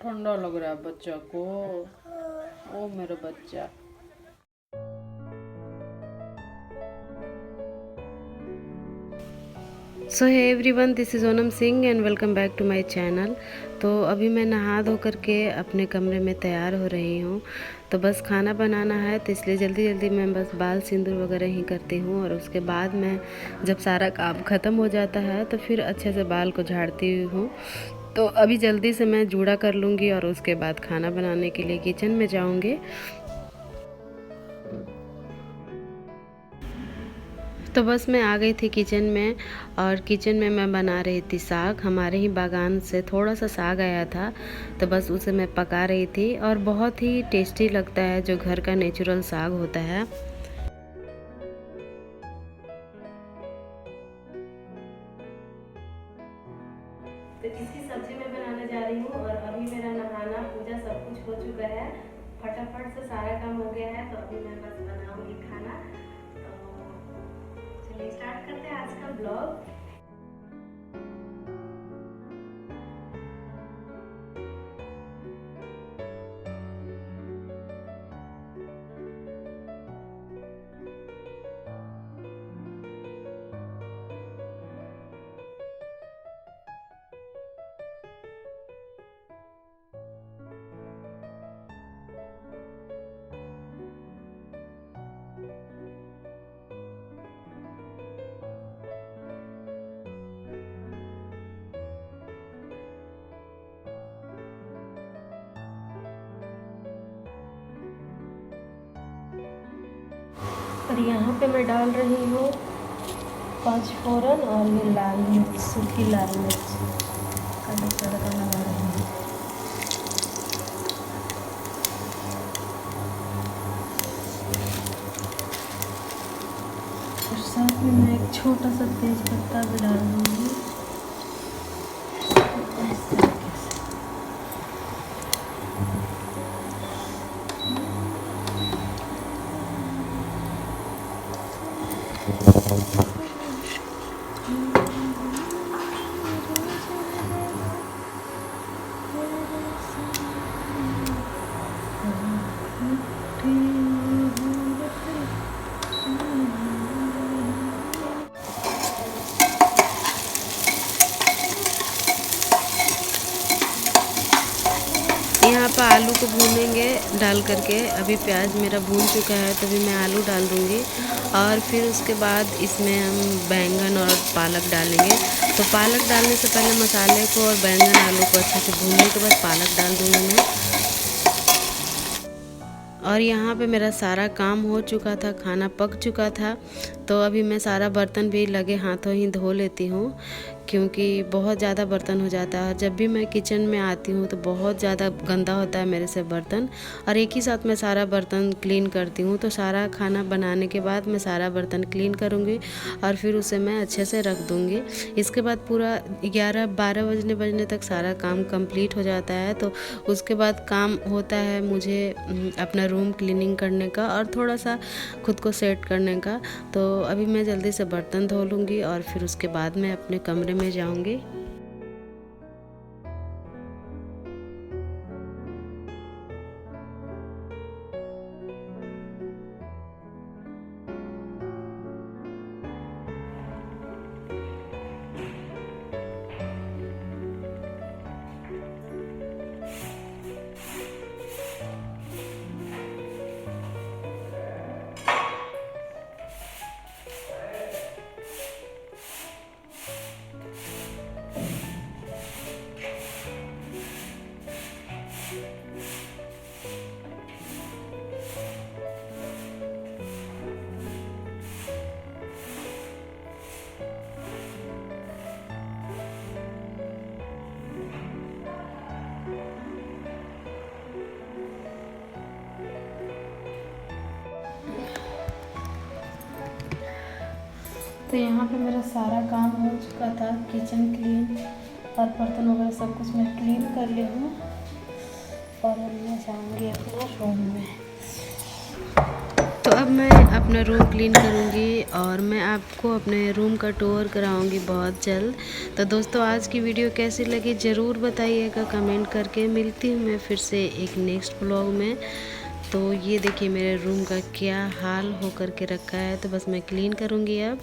ठंडा लग रहा है बच्चा को। ओ मेरा बच्चा। So hi everyone, this is Onam Singh and welcome back to my channel. तो अभी मैं नहा धो करके अपने कमरे में तैयार हो रही हूँ। तो बस खाना बनाना है, तो इसलिए जल्दी जल्दी मैं बस बाल सिंदूर वगैरह ही करती हूँ। और उसके बाद मैं जब सारा काम ख़त्म हो जाता है तो फिर अच्छे से बाल को झाड़ती हूँ। तो अभी जल्दी से मैं जूड़ा कर लूँगी और उसके बाद खाना बनाने के लिए किचन में जाऊँगी। तो बस मैं आ गई थी किचन में, और किचन में मैं बना रही थी साग। हमारे ही बागान से थोड़ा सा साग आया था, तो बस उसे मैं पका रही थी। और बहुत ही टेस्टी लगता है जो घर का नेचुरल साग होता है। तो इसकी सब्जी मैं बनाने जा रही हूँ, और अभी मेरा नहाना पूजा सब कुछ हो चुका है। फटाफट से सारा काम हो गया है, तो अभी मैं बस बनाऊंगी खाना। तो चलिए स्टार्ट करते हैं आज का ब्लॉग। और यहाँ पे मैं डाल रही हूँ 5 फोरन और ये लाल मिर्च, सूखी लाल मिर्च का भी तड़का लगा रही हूँ। और साथ में मैं एक छोटा सा तेज पत्ता भी डाल दूँगी। इस तरीके से। यहाँ पर आलू को भूनेंगे डाल करके। अभी प्याज मेरा भून चुका है, तो अभी मैं आलू डाल दूँगी। और फिर उसके बाद इसमें हम बैंगन और पालक डालेंगे। तो पालक डालने से पहले मसाले को और बैंगन आलू को अच्छे से भूनने के बाद पालक डाल दूँगी मैं। और यहाँ पे मेरा सारा काम हो चुका था, खाना पक चुका था। तो अभी मैं सारा बर्तन भी लगे हाथों ही धो लेती हूँ, क्योंकि बहुत ज़्यादा बर्तन हो जाता है। और जब भी मैं किचन में आती हूँ तो बहुत ज़्यादा गंदा होता है मेरे से बर्तन, और एक ही साथ मैं सारा बर्तन क्लीन करती हूँ। तो सारा खाना बनाने के बाद मैं सारा बर्तन क्लीन करूँगी और फिर उसे मैं अच्छे से रख दूँगी। इसके बाद पूरा 11-12 बजने तक सारा काम कंप्लीट हो जाता है। तो उसके बाद काम होता है मुझे अपना रूम क्लीनिंग करने का और थोड़ा सा खुद को सेट करने का। तो अभी मैं जल्दी से बर्तन धो लूँगी और फिर उसके बाद मैं अपने कमरे में जाऊँगी। तो यहाँ पे मेरा सारा काम हो चुका था, किचन क्लीन और बर्तन वगैरह सब कुछ मैं क्लीन कर ली हूँ। और अब मैं जाऊँगी अपने रूम में। तो अब मैं अपना रूम क्लीन करूँगी और मैं आपको अपने रूम का टूर कराऊँगी बहुत जल्द। तो दोस्तों आज की वीडियो कैसी लगी ज़रूर बताइएगा कमेंट करके। मिलती हूँ मैं फिर से एक नेक्स्ट ब्लॉग में। तो ये देखिए मेरे रूम का क्या हाल हो कर के रखा है, तो बस मैं क्लीन करूँगी अब।